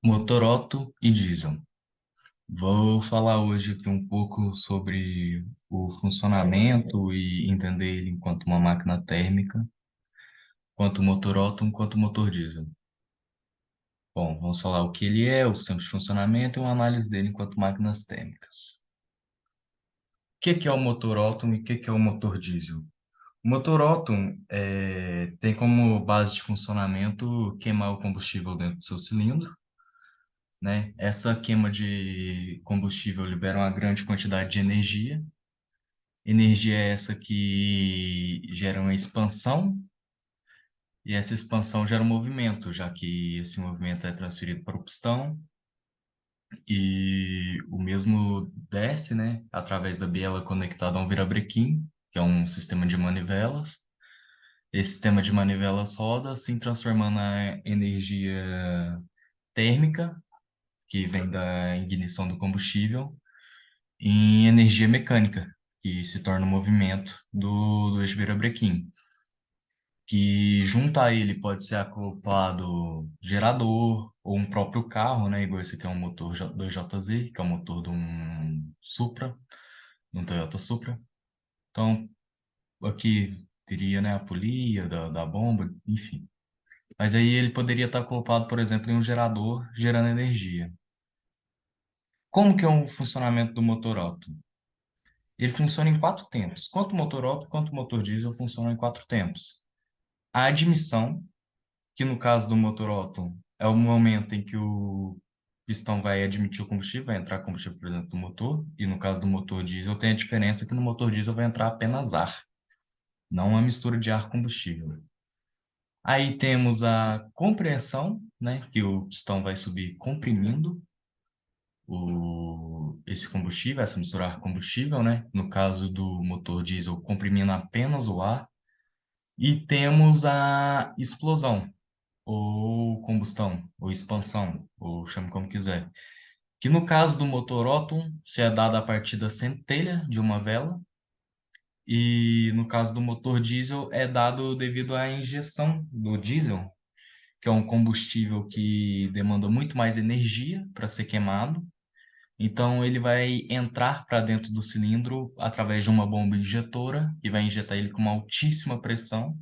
Motor Otto e diesel. Vou falar hoje aqui um pouco sobre o funcionamento e entender ele enquanto uma máquina térmica, quanto motor Otto, quanto motor diesel. Bom, vamos falar o que ele é, os tempos de funcionamento e uma análise dele enquanto máquinas térmicas. O que é o motor Otto e o que é o motor diesel? O motor Otto tem como base de funcionamento queimar o combustível dentro do seu cilindro, né? Essa queima de combustível libera uma grande quantidade de energia. Energia é essa que gera uma expansão, e essa expansão gera um movimento, já que esse movimento é transferido para o pistão, e o mesmo desce, né, através da biela conectada a um virabrequim, que é um sistema de manivelas. Esse sistema de manivelas roda, assim transformando a energia térmica, que vem da ignição do combustível, em energia mecânica, que se torna o movimento do eixo virabrequim, que junto a ele pode ser acoplado gerador ou um próprio carro, né? Igual esse aqui é um motor 2JZ, que é o motor de um Supra, de um Toyota Supra. Então, aqui teria, né, a polia da bomba, enfim. Mas aí ele poderia estar acoplado, por exemplo, em um gerador gerando energia. Como que é o funcionamento do motor Otto? Ele funciona em quatro tempos. Quanto o motor Otto quanto o motor diesel funcionam em quatro tempos. A admissão, que no caso do motor Otto é o momento em que o pistão vai admitir o combustível, vai entrar combustível por dentro do motor, e no caso do motor diesel tem a diferença que no motor diesel vai entrar apenas ar, não uma mistura de ar com combustível. Aí temos a compreensão, né, que o pistão vai subir comprimindo esse combustível, essa mistura ar-combustível, né? No caso do motor diesel, comprimindo apenas o ar. E temos a explosão, ou combustão, ou expansão, ou chame como quiser. Que no caso do motor Otto, se é dada a partir da centelha de uma vela, e no caso do motor diesel, é dado devido à injeção do diesel, que é um combustível que demanda muito mais energia para ser queimado. Então, ele vai entrar para dentro do cilindro através de uma bomba injetora, que vai injetar ele com uma altíssima pressão,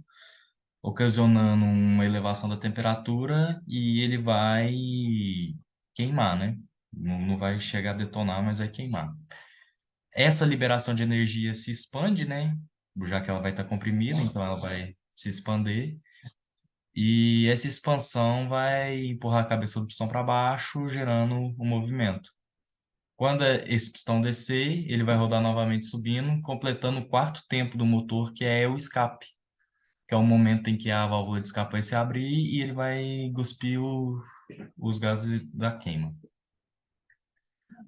ocasionando uma elevação da temperatura, e ele vai queimar, né? Não vai chegar a detonar, mas vai queimar. Essa liberação de energia se expande, né? Já que ela vai estar comprimida, então ela vai se expandir. E essa expansão vai empurrar a cabeça do pistão para baixo, gerando o movimento. Quando esse pistão descer, ele vai rodar novamente subindo, completando o quarto tempo do motor, que é o escape, que é o momento em que a válvula de escape vai se abrir e ele vai cuspir os gases da queima.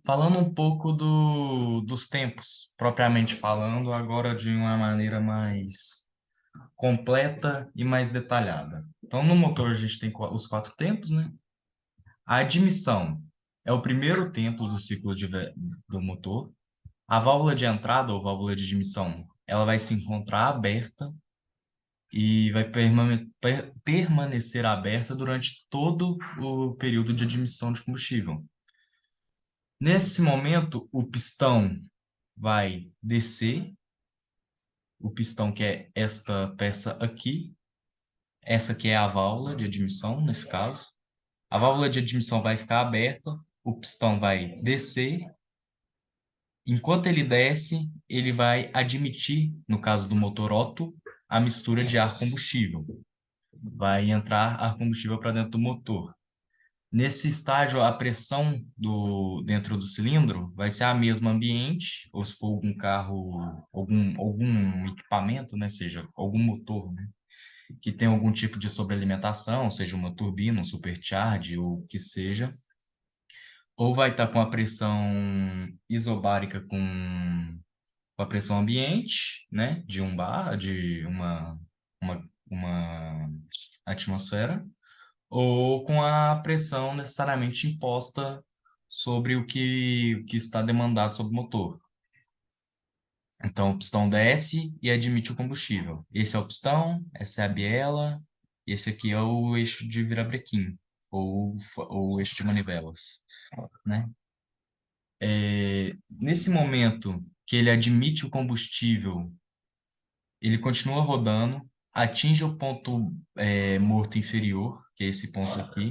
Falando um pouco dos tempos, propriamente falando, agora de uma maneira mais completa e mais detalhada. Então, no motor a gente tem os quatro tempos, né? A admissão é o primeiro tempo do ciclo do motor. A válvula de entrada ou válvula de admissão, ela vai se encontrar aberta e vai permanecer aberta durante todo o período de admissão de combustível. Nesse momento, o pistão vai descer, o pistão que é esta peça aqui, essa que é a válvula de admissão, nesse caso. A válvula de admissão vai ficar aberta, o pistão vai descer. Enquanto ele desce, ele vai admitir, no caso do motor Otto, a mistura de ar-combustível. Vai entrar ar-combustível para dentro do motor. Nesse estágio, a pressão dentro do cilindro vai ser a mesma ambiente, ou se for algum carro, algum equipamento, né, seja algum motor, né, que tem algum tipo de sobrealimentação, seja uma turbina, um supercharge, ou o que seja, ou vai estar com a pressão isobárica com a pressão ambiente, né, de um bar, de uma atmosfera, ou com a pressão necessariamente imposta sobre o que está demandado sobre o motor. Então, o pistão desce e admite o combustível. Esse é o pistão, essa é a biela, esse aqui é o eixo de virabrequim. ou eixo de manivelas, né? Nesse momento que ele admite o combustível, ele continua rodando, atinge o ponto morto inferior, que é esse ponto aqui.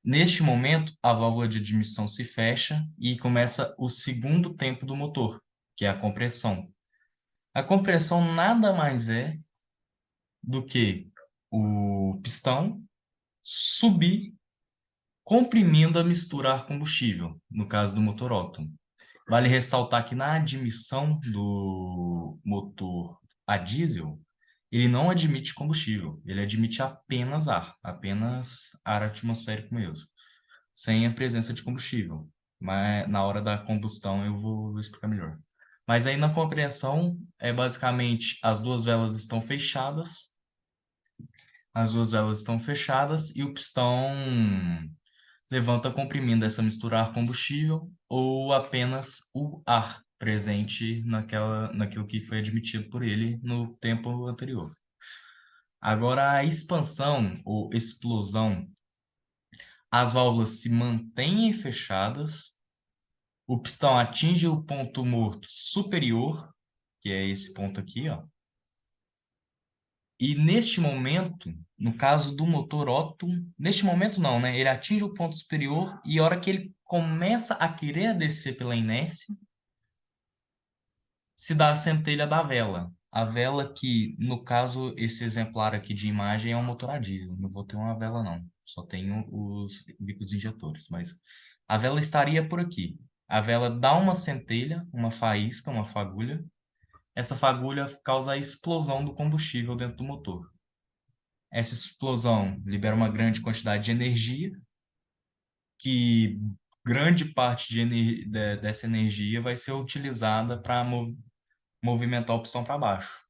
Neste momento, a válvula de admissão se fecha e começa o segundo tempo do motor, que é a compressão. A compressão nada mais é do que o pistão subir, comprimindo a mistura ar-combustível, no caso do motor Otto. Vale ressaltar que na admissão do motor a diesel, ele não admite combustível, ele admite apenas ar atmosférico mesmo, sem a presença de combustível. Mas na hora da combustão eu vou explicar melhor. Mas aí na compreensão é basicamente as duas velas estão fechadas e o pistão levanta comprimindo essa mistura ar-combustível ou apenas o ar presente naquilo que foi admitido por ele no tempo anterior. Agora, a expansão ou explosão, as válvulas se mantêm fechadas, o pistão atinge o ponto morto superior, que é esse ponto aqui, ó. E neste momento, no caso do motor Otto, neste momento não, né? Ele atinge o ponto superior e a hora que ele começa a querer descer pela inércia, se dá a centelha da vela. A vela que, no caso, esse exemplar aqui de imagem é um motor a diesel. Não vou ter uma vela, não. Só tenho os bicos injetores. Mas a vela estaria por aqui. A vela dá uma centelha, uma faísca, uma fagulha. Essa fagulha causa a explosão do combustível dentro do motor. Essa explosão libera uma grande quantidade de energia, que grande parte dessa energia vai ser utilizada para movimentar o pistão para baixo.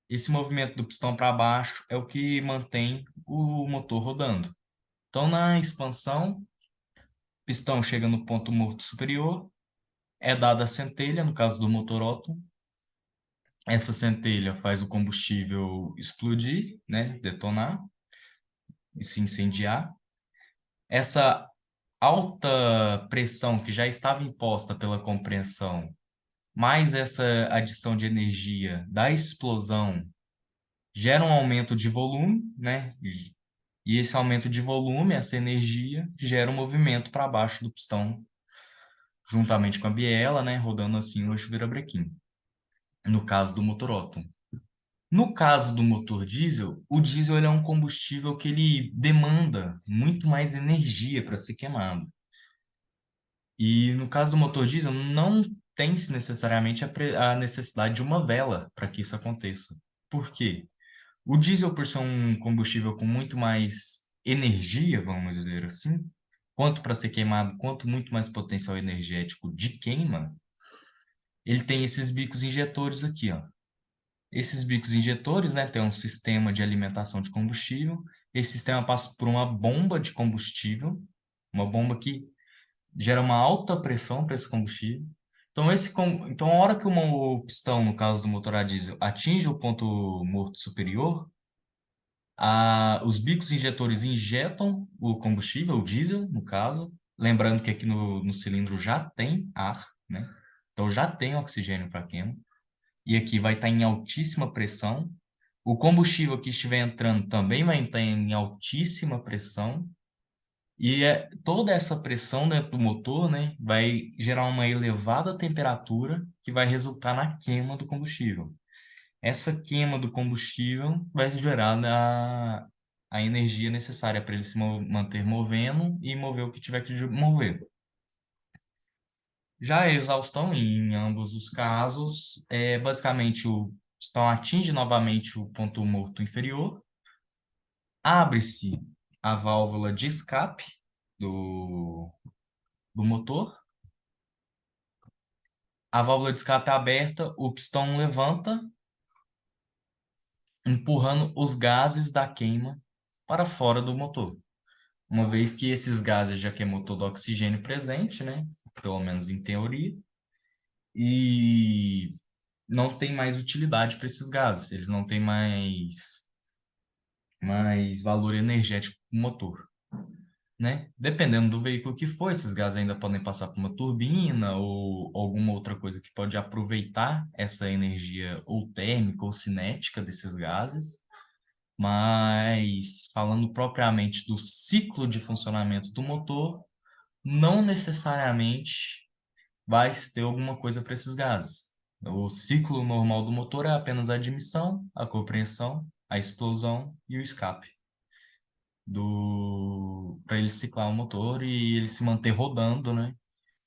Esse movimento do pistão para baixo é o que mantém o motor rodando. Então, na expansão, o pistão chega no ponto morto superior, é dada a centelha, no caso do motor Otto. Essa centelha faz o combustível explodir, né, detonar e se incendiar. Essa alta pressão que já estava imposta pela compreensão, mais essa adição de energia da explosão, gera um aumento de volume, né? E esse aumento de volume, essa energia, gera um movimento para baixo do pistão, juntamente com a biela, né? Rodando assim o eixo virabrequim, no caso do motor Otto. No caso do motor diesel, o diesel ele é um combustível que ele demanda muito mais energia para ser queimado. E no caso do motor diesel, não tem-se necessariamente a necessidade de uma vela para que isso aconteça. Por quê? O diesel, por ser um combustível com muito mais energia, vamos dizer assim, quanto para ser queimado, quanto muito mais potencial energético de queima, ele tem esses bicos injetores aqui, ó. Esses bicos injetores, né, tem um sistema de alimentação de combustível. Esse sistema passa por uma bomba de combustível, uma bomba que gera uma alta pressão para esse combustível. Então, a hora que o pistão, no caso do motor a diesel, atinge o ponto morto superior, os bicos injetores injetam o combustível, o diesel, no caso. Lembrando que aqui no cilindro já tem ar, né? Então já tem oxigênio para queima. E aqui vai estar em altíssima pressão. O combustível que estiver entrando também vai estar em altíssima pressão. E toda essa pressão dentro do motor, né, vai gerar uma elevada temperatura que vai resultar na queima do combustível. Essa queima do combustível vai gerar a energia necessária para ele se manter movendo e mover o que tiver que mover. Já a exaustão, em ambos os casos, basicamente o pistão atinge novamente o ponto morto inferior, abre-se a válvula de escape do motor. A válvula de escape é aberta, o pistão levanta, empurrando os gases da queima para fora do motor. Uma vez que esses gases já queimou todo o oxigênio presente, né? Pelo menos em teoria, e não tem mais utilidade para esses gases, eles não têm mais valor energético no motor. né? Dependendo do veículo que for, esses gases ainda podem passar por uma turbina ou alguma outra coisa que pode aproveitar essa energia ou térmica ou cinética desses gases. Mas falando propriamente do ciclo de funcionamento do motor, não necessariamente vai se ter alguma coisa para esses gases. O ciclo normal do motor é apenas a admissão, a compreensão, a explosão e o escape do para ele ciclar o motor e ele se manter rodando, né?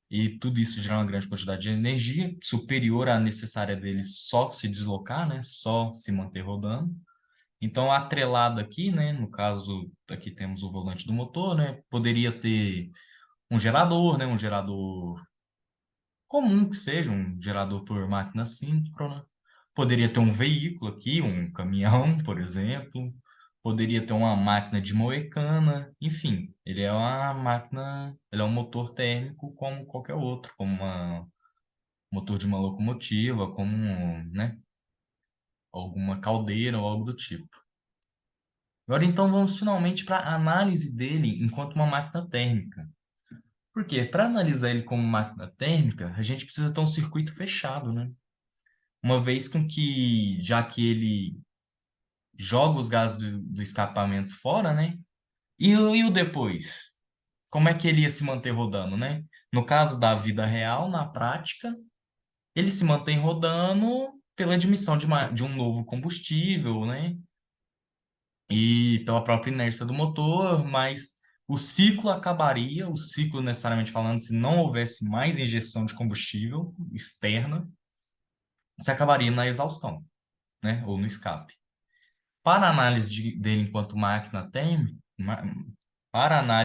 E tudo isso gera uma grande quantidade de energia, superior à necessária dele só se deslocar, né? Só se manter rodando. Então, atrelado aqui, né? No caso, aqui temos o volante do motor, né? Poderia ter um gerador, né? Um gerador comum que seja, um gerador por máquina síncrona. Poderia ter um veículo aqui, um caminhão, por exemplo. Poderia ter uma máquina de moer cana. Enfim, ele é uma máquina, ele é um motor térmico como qualquer outro, como uma motor de uma locomotiva, como, né, alguma caldeira ou algo do tipo. Agora, então, vamos finalmente para a análise dele enquanto uma máquina térmica. Por quê? Para analisar ele como máquina térmica, a gente precisa ter um circuito fechado, né? Uma vez com que, já que ele joga os gases do escapamento fora, né? E o depois? Como é que ele ia se manter rodando, né? No caso da vida real, na prática, ele se mantém rodando pela admissão de um novo combustível, né? E pela própria inércia do motor, mas o ciclo acabaria, o ciclo necessariamente falando, se não houvesse mais injeção de combustível externa, se acabaria na exaustão, né? Ou no escape. Para a análise dele enquanto máquina térmica, para a análise